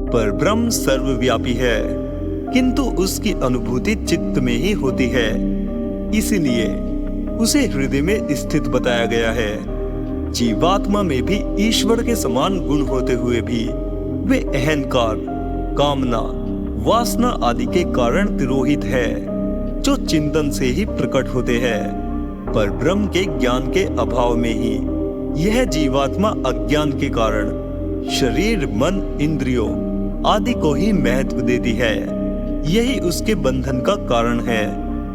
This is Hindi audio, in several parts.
पर ब्रह्म सर्वव्यापी है, किंतु उसकी अनुभूति चित्त में ही होती है, इसीलिए उसे हृदय में स्थित बताया गया है। जीवात्मा में भी ईश्वर के समान गुण होते हुए भी वे अहंकार, कामना, वासना आदि के कारण तिरोहित है, जो चिंतन से ही प्रकट होते हैं। पर ब्रह्म के ज्ञान के अभाव में ही यह जीवात्मा अज्ञान के कारण शरीर, मन, इंद्रियों आदि को ही महत्व देती है। यही उसके बंधन का कारण है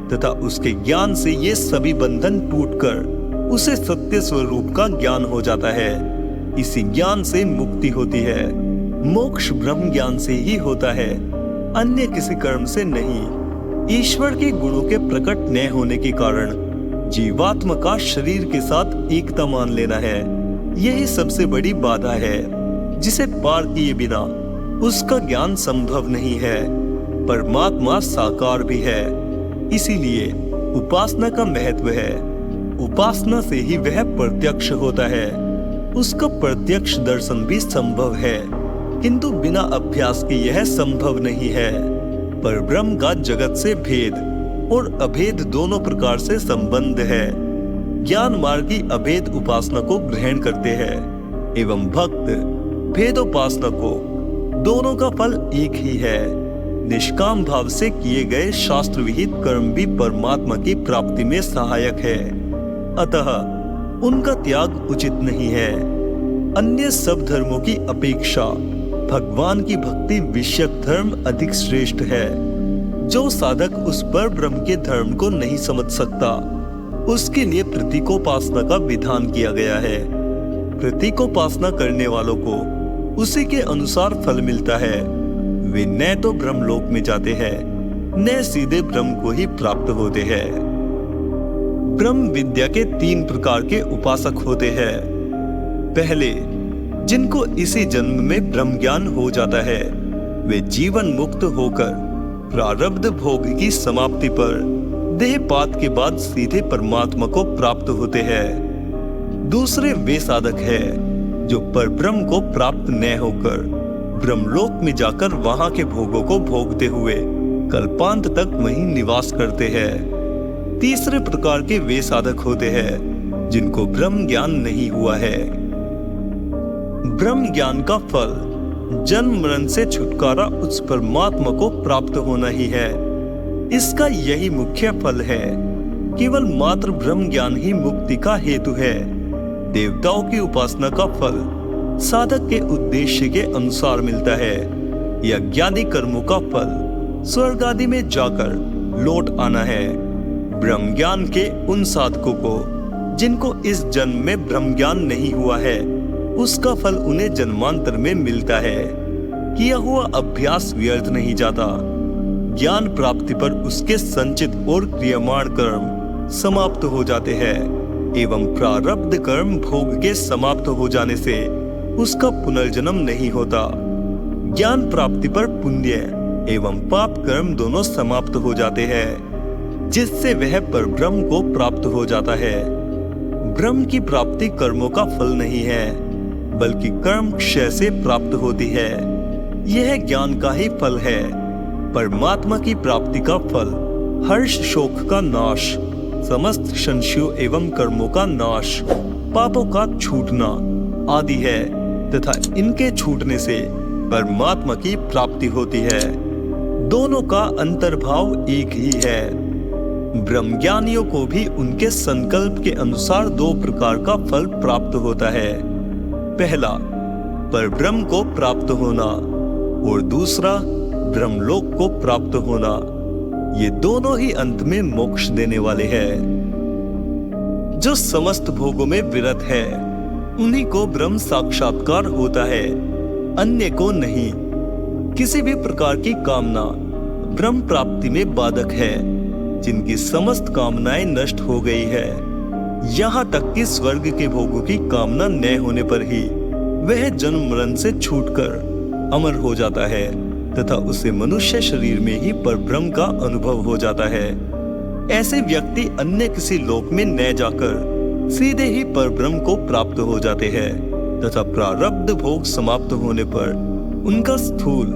तथा उसके ज्ञान से ये सभी बंधन टूटकर उसे सत्य स्वरूप का ज्ञान हो जाता है। इसी ज्ञान से मुक्ति होती है। मोक्ष ब्रह्म ज्ञान से ही होता है, अन्य किसी कर्म से नहीं। ईश्वर के गुणों के प्रकट न होने के कारण जीवात्मा का शरीर के साथ एकता मान लेना है, यही सबसे बड़ी बाधा है, जिसे पार किए बिना उसका ज्ञान संभव नहीं है। परमात्मा साकार भी है, इसीलिए उपासना का महत्व है। उपासना से ही वह प्रत्यक्ष होता है। उसका प्रत्यक्ष दर्शन भी संभव है, किंतु बिना अभ्यास के यह संभव नहीं है। पर ब्रह्म का जगत से भेद और अभेद दोनों प्रकार से संबंध है। ज्ञान मार्ग की अभेद उपासना को ग्रहण करते हैं एवं भक्त भेदोपासना को। दोनों का फल एक ही है। निष्काम भाव से किए गए शास्त्र विहित कर्म भी परमात्मा की प्राप्ति में सहायक है, अतः उनका त्याग उचित नहीं है। अन्य सब धर्मों की अपेक्षा भगवान की भक्ति विषयक धर्म अधिक श्रेष्ठ है। जो साधक उस पर ब्रह्म के धर्म को नहीं समझ सकता, उसके लिए प्रतीकोपासना का विधान किया गया है। प्रतीकोपासना करने वालों को उसी के अनुसार फल मिलता है। वे न तो ब्रह्मलोक में जाते हैं, न सीधे ब्रह्म को ही प्राप्त होते हैं। ब्रह्म विद्या के 3 प्रकार के उपासक होते हैं। पहले, जिनको इसी जन्म में ब्रह्म ज्ञान हो जाता है, वे जीवन मुक्त होकर प्रारब्ध भोग की समाप्ति पर देहपात के बाद सीधे परमात्मा को प्राप्त होते हैं। दूसरे वे साधक हैं जो परब्रह्म को प्राप्त न होकर ब्रह्मलोक में जाकर वहां के भोगों को भोगते हुए कल्पांत तक वहीं निवास करते हैं। तीसरे प्रकार के वे साधक होते हैं जिनको ब्रह्म ज्ञान नहीं हुआ है। ब्रह्म ज्ञान का फल जन्म मरण से छुटकारा उस परमात्मा को प्राप्त होना ही है। इसका यही मुख्य फल है। केवल मात्र ब्रह्म ज्ञान ही मुक्ति का हेतु है। देवताओं की उपासना का फल साधक के उद्देश्य के अनुसार मिलता है। यज्ञादि कर्मों का फल स्वर्ग आदि में जाकर लौट आना है। ब्रह्म ज्ञान के उन साधकों को जिनको इस जन्म में ब्रह्म ज्ञान नहीं हुआ है, उसका फल उन्हें जन्मांतर में मिलता है। किया हुआ अभ्यास व्यर्थ नहीं जाता। ज्ञान प्राप्ति पर उसके संचित और क्रियमाण कर्म समाप्त हो जाते हैं एवं प्रारब्ध कर्म भोग के समाप्त हो जाने से उसका पुनर्जन्म नहीं होता। ज्ञान प्राप्ति पर पुण्य एवं पाप कर्म दोनों समाप्त हो जाते हैं, जिससे वह परब्रह्म को प्राप्त हो जाता है। ब्रह्म की प्राप्ति कर्मों का फल नहीं है, बल्कि कर्म क्षय से प्राप्त होती है। यह ज्ञान का ही फल है। परमात्मा की प्राप्ति का फल हर्ष शोक का नाश, समस्त संशयों एवं कर्मों का नाश, पापों का छूटना आदि है तथा इनके छूटने से परमात्मा की प्राप्ति होती है। दोनों का अंतर्भाव एक ही है। ब्रह्मज्ञानियों को भी उनके संकल्प के अनुसार 2 प्रकार का फल प्राप्त होता है। पहला, परब्रह्म को प्राप्त होना और दूसरा, ब्रह्मलोक को प्राप्त होना। ये दोनों ही अंत में मोक्ष देने वाले हैं। जो समस्त भोगों में विरत है, उन्हीं को ब्रह्म साक्षात्कार होता है, अन्य को नहीं। किसी भी प्रकार की कामना ब्रह्म प्राप्ति में बाधक है। जिनकी समस्त कामनाएं नष्ट हो गई है, यहाँ तक कि स्वर्ग के भोगों की कामना न होने पर ही वह जन्म मरण से छूटकर अमर हो जाता है तथा उसे मनुष्य शरीर में ही परब्रह्म का अनुभव हो जाता है। ऐसे व्यक्ति अन्य किसी लोक में न जाकर सीधे ही परब्रह्म को प्राप्त हो जाते हैं तथा प्रारब्ध भोग समाप्त होने पर उनका स्थूल,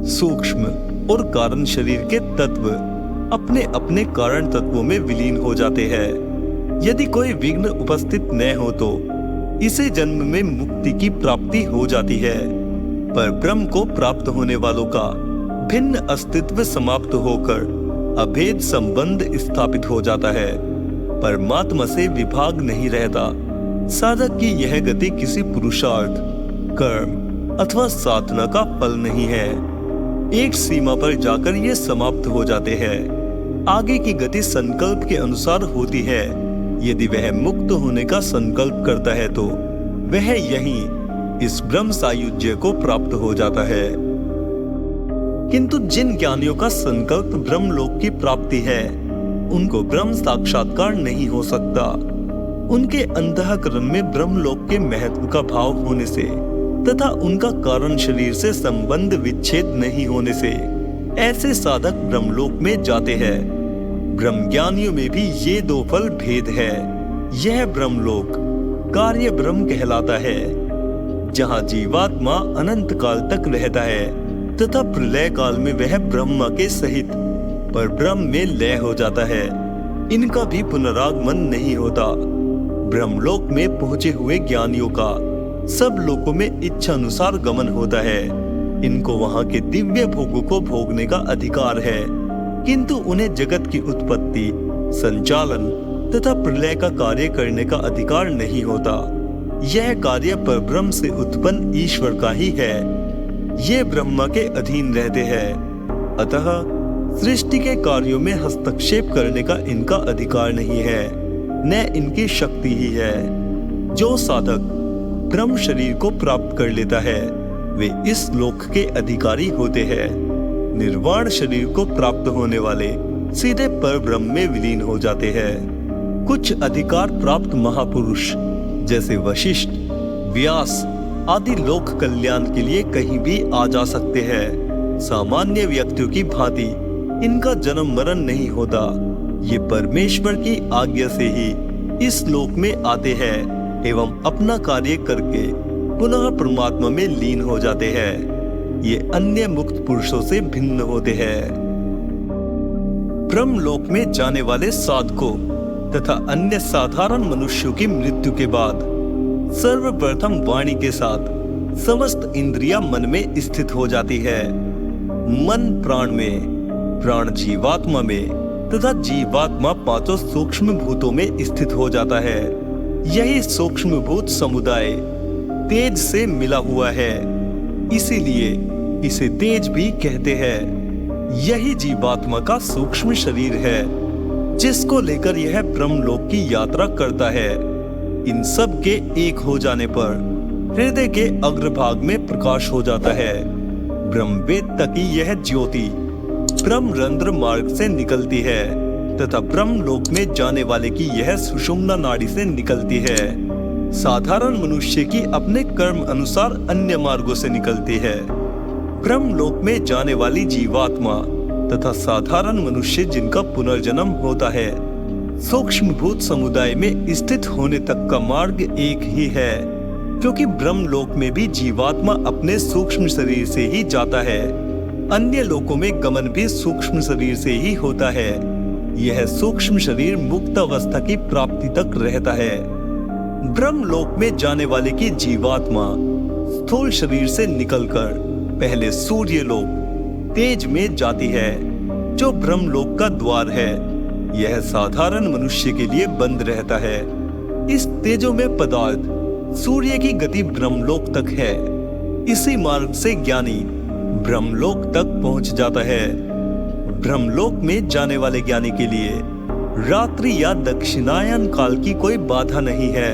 सूक्ष्म और कारण शरीर के तत्व अपने अपने कारण तत्वों में विलीन हो जाते हैं। यदि कोई विघ्न उपस्थित न हो तो इसे जन्म में मुक्ति की प्राप्ति हो जाती है। पर ब्रह्म को प्राप्त होने वालों का भिन्न अस्तित्व समाप्त होकर अभेद संबंध स्थापित हो जाता है। परमात्मा से विभाग नहीं रहता। साधक की यह गति किसी पुरुषार्थ, कर्म अथवा साधना का फल नहीं है। एक सीमा पर जाकर ये समाप्त हो जाते हैं। आगे की गति संकल्प के अनुसार होती है। यदि वह मुक्त होने का संकल्प करता है तो वह यहीं इस ब्रह्म सायुज्य को प्राप्त हो जाता है। किंतु जिन ज्ञानियों का संकल्प ब्रह्मलोक की प्राप्ति है, उनको ब्रह्म साक्षात्कार नहीं हो सकता। उनके अंतःकरण में ब्रह्मलोक के महत्व का भाव होने से तथा उनका कारण शरीर से संबंध विच्छेद नहीं होने से ऐसे साधक ब्रह्मलोक में जाते हैं। ब्रह्म ज्ञानियों में भी ये दो फल भेद है। यह ब्रह्मलोक कार्य ब्रह्म कहलाता है, जहाँ जीवात्मा अनंत काल तक रहता है तथा प्रलय काल में वह ब्रह्मा के सहित पर ब्रह्म में लय हो जाता है। इनका भी पुनरागमन नहीं होता। ब्रह्मलोक में पहुंचे हुए ज्ञानियों का सब लोकों में इच्छा अनुसार गमन होता है। इनको वहां के दिव्य भोगों को भोगने का अधिकार है, किंतु उन्हें जगत की उत्पत्ति, संचालन तथा प्रलय का कार्य करने का अधिकार नहीं होता। यह कार्य परब्रह्म से उत्पन्न ईश्वर का ही है। ये ब्रह्मा के अधीन रहते हैं, अतः सृष्टि के कार्यों में हस्तक्षेप करने का इनका अधिकार नहीं है, न इनकी शक्ति ही है। जो साधक ब्रह्म शरीर को प्राप्त कर लेता है वे इस लोक के अधिकारी होते हैं। निर्वाण शरीर को प्राप्त होने वाले सीधे परब्रह्म में विलीन हो जाते हैं। कुछ अधिकार प्राप्त महापुरुष जैसे वशिष्ठ, व्यास आदि लोक कल्याण के लिए कहीं भी आ जा सकते हैं। सामान्य व्यक्तियों की भांति इनका जन्म मरण नहीं होता। ये परमेश्वर की आज्ञा से ही इस लोक में आते हैं एवं अपना कार्य करके पुनः परमात्मा में लीन हो जाते हैं। ये अन्य मुक्त पुरुषों से भिन्न होते हैं। ब्रह्मलोक में जाने वाले साधकों तथा अन्य साधारण मनुष्यों की मृत्यु के बाद सर्वप्रथम वाणी के साथ समस्त इंद्रियां मन में स्थित हो जाती है। मन प्राण में, प्राण जीवात्मा में तथा जीवात्मा पांचों सूक्ष्म भूतों में स्थित हो जाता है। यही सूक्ष्म भूत समुदाय तेज से मिला हुआ है, इसीलिए इसे तेज भी कहते हैं। यही जीवात्मा का सूक्ष्म शरीर है, जिसको लेकर यह ब्रह्मलोक की यात्रा करता है। इन सब के एक हो जाने पर हृदय के अग्रभाग में प्रकाश हो जाता है। ब्रह्मवेत्ता की यह ज्योति ब्रह्मरंध्र मार्ग से निकलती है तथा ब्रह्मलोक में जाने वाले की यह सुषुम्ना नाड़ी से निकलती है। साधारण मनुष्य की अपने कर्म अनुसार अन्य मार्गों से निकलती है। ब्रह्मलोक में जाने वाली जीवात्मा तथा साधारण मनुष्य जिनका पुनर्जन्म होता है, सूक्ष्म भूत समुदाय में स्थित होने तक का मार्ग एक ही है, क्योंकि ब्रह्मलोक में भी जीवात्मा अपने सूक्ष्म शरीर से ही जाता है। अन्य लोकों में गमन भी सूक्ष्म शरीर से ही होता है। यह सूक्ष्म शरीर मुक्त अवस्था की प्राप्ति तक रहता है। ब्रह्मलोक में जाने वाले की जीवात्मा स्थूल शरीर से निकलकर पहले सूर्य लोक तेज में जाती है, जो ब्रह्मलोक का द्वार है। यह साधारण मनुष्य के लिए बंद रहता है। इस तेजो में पदार्थ सूर्य की गति ब्रह्मलोक तक है। इसी मार्ग से ज्ञानी ब्रह्मलोक तक पहुंच जाता है। ब्रह्मलोक में जाने वाले ज्ञानी के लिए रात्रि या दक्षिणायन काल की कोई बाधा नहीं है।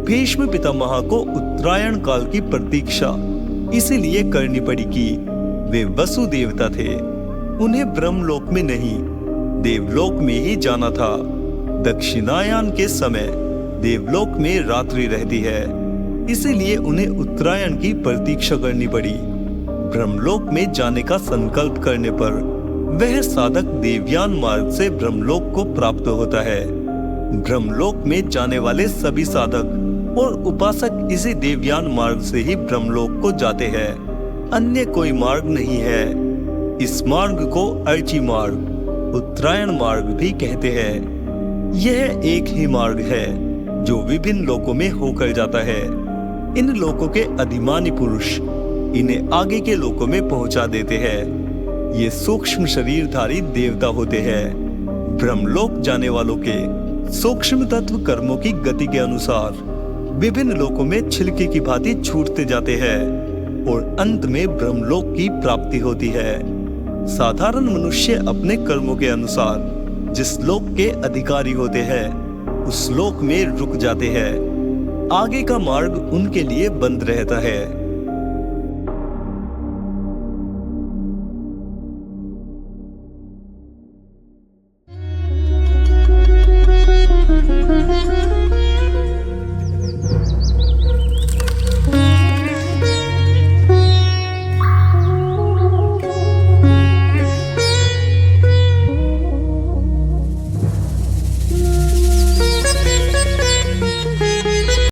भीष्म पितामह को उत्तरायण काल की प्रतीक्षा इसीलिए करनी पड़ी कि वे वसु देवता थे। उन्हें ब्रह्मलोक में नहीं, देवलोक में ही जाना था। दक्षिणायन के समय देवलोक में रात्रि रहती है, इसीलिए उन्हें उत्तरायण की प्रतीक्षा करनी पड़ी। ब्रह्मलोक में जाने का संकल्प करने पर वह साधक देवयान मार्ग से ब्रह्मलोक को प्राप्त होता है। ब्रह्मलोक में जाने वाले सभी साधक और उपासक इसी देवयान मार्ग से ही ब्रह्मलोक को जाते हैं। अन्य कोई मार्ग नहीं है। इस मार्ग को अर्ची मार्ग, उत्तरायण मार्ग भी कहते हैं। यह एक ही मार्ग है जो विभिन्न लोकों में होकर जाता है। इन लोकों के अधिमानी पुरुष इन्हें आगे के लोकों में पहुंचा देते हैं। ये सूक्ष्म शरीरधारी देवता होते हैं। ब्रह्मलोक जाने वालों के सूक्ष्म तत्व कर्मों की गति के अनुसार विभिन्न लोकों में छिलके की भांति छूटते जाते हैं और अंत में ब्रह्मलोक की प्राप्ति होती है। साधारण मनुष्य अपने कर्मों के अनुसार जिस लोक के अधिकारी होते हैं उस लोक में रुक जाते हैं। आगे का मार्ग उनके लिए बंद रहता है।